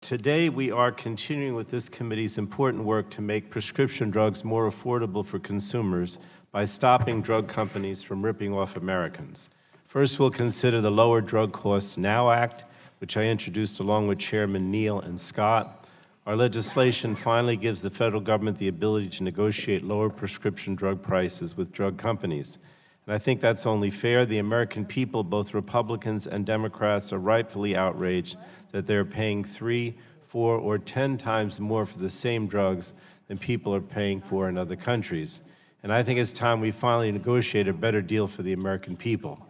Today, we are continuing with this committee's important work to make prescription drugs more affordable for consumers by stopping drug companies from ripping off Americans. First, we'll consider the Lower Drug Costs Now Act, which I introduced along with Chairman Neal and Scott. Our legislation finally gives the federal government the ability to negotiate lower prescription drug prices with drug companies. And I think that's only fair. The American people, both Republicans and Democrats, are rightfully outraged that they're paying 3, 4, or 10 times more for the same drugs than people are paying for in other countries. And I think it's time we finally negotiate a better deal for the American people.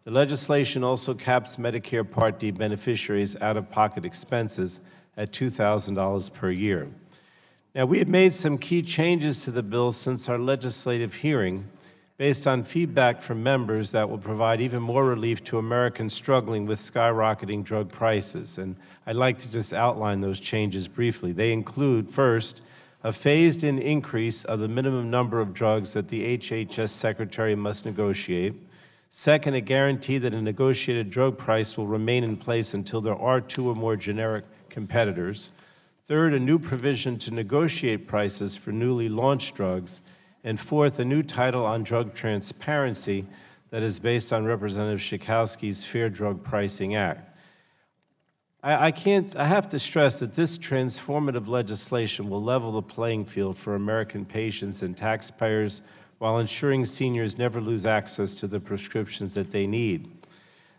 The legislation also caps Medicare Part D beneficiaries' out-of-pocket expenses at $2,000 per year. Now, we have made some key changes to the bill since our legislative hearing, based on feedback from members that will provide even more relief to Americans struggling with skyrocketing drug prices. And I'd like to just outline those changes briefly. They include, first, a phased-in increase of the minimum number of drugs that the HHS Secretary must negotiate. Second, a guarantee that a negotiated drug price will remain in place until there are 2 or more generic competitors. Third, a new provision to negotiate prices for newly launched drugs. And fourth, a new title on drug transparency that is based on Representative Schakowsky's Fair Drug Pricing Act. I have to stress that this transformative legislation will level the playing field for American patients and taxpayers while ensuring seniors never lose access to the prescriptions that they need.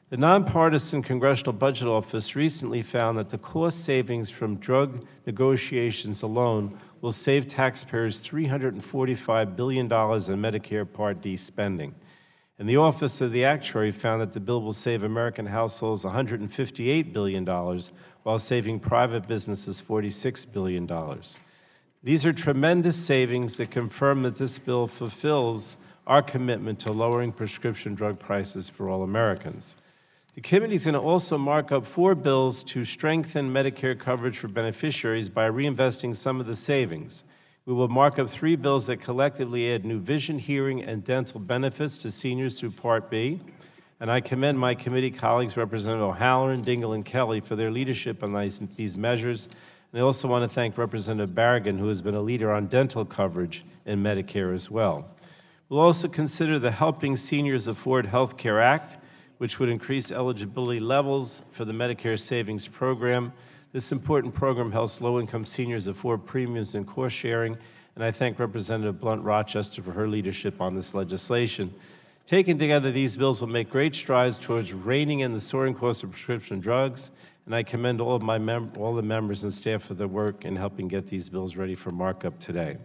The nonpartisan Congressional Budget Office recently found that the cost savings from drug negotiations alone will save taxpayers $345 billion in Medicare Part D spending. And the Office of the Actuary found that the bill will save American households $158 billion while saving private businesses $46 billion. These are tremendous savings that confirm that this bill fulfills our commitment to lowering prescription drug prices for all Americans. The committee is going to also mark up 4 bills to strengthen Medicare coverage for beneficiaries by reinvesting some of the savings. We will mark up 3 bills that collectively add new vision, hearing, and dental benefits to seniors through Part B. And I commend my committee colleagues, Representative O'Halloran, Dingell, and Kelly, for their leadership on these measures. And I also want to thank Representative Barragan, who has been a leader on dental coverage in Medicare as well. We'll also consider the Helping Seniors Afford Health Care Act, which would increase eligibility levels for the Medicare Savings Program. This important program helps low-income seniors afford premiums and cost sharing, and I thank Representative Blunt Rochester for her leadership on this legislation. Taken together, these bills will make great strides towards reining in the soaring cost of prescription drugs, and I commend all the members and staff for their work in helping get these bills ready for markup today.